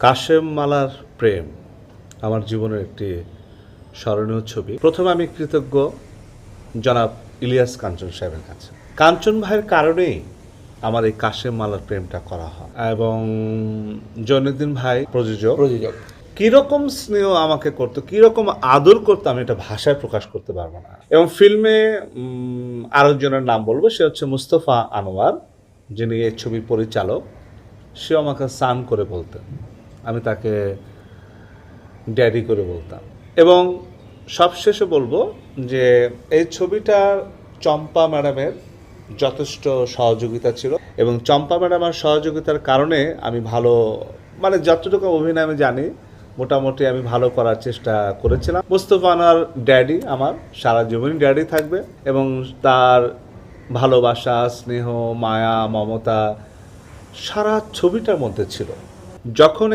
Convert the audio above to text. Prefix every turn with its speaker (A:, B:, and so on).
A: কাশেম মালার প্রেম আমার জীবনের একটি স্মরণীয় ছবি। প্রথমে আমি কৃতজ্ঞ জনাব ইলিয়াস কাঞ্চন সাহেবের কাছে। কাঞ্চন ভাইয়ের কারণেই আমার এই কাশেম মালার প্রেমটা করা হয় এবং জৈনুদ্দিন ভাই প্রযোজক কিরকম স্নেহ আমাকে করতো, কিরকম আদর করতো, আমি এটা ভাষায় প্রকাশ করতে পারবো না। এবং ফিল্মে আরেকজনের নাম বলবো, সে হচ্ছে মুস্তফা আনোয়ার, যিনি এই ছবির পরিচালক। সে আমাকে সান করে বলতেন, আমি তাকে ড্যাডি করে বলতাম। এবং সবশেষে বলবো যে এই ছবিটার চম্পা ম্যাডামের যথেষ্ট সহযোগিতা ছিল এবং চম্পা ম্যাডামের সহযোগিতার কারণে আমি ভালো, মানে যতটুকু অভিনয় আমি জানি মোটামুটি আমি ভালো করার চেষ্টা করেছিলাম। মুস্তফা আনোয়ার ড্যাডি আমার সারা জীবনই ড্যাডি থাকবে এবং তার ভালোবাসা, স্নেহ, মায়া, মমতা সারা ছবিটার মধ্যে ছিল। যখন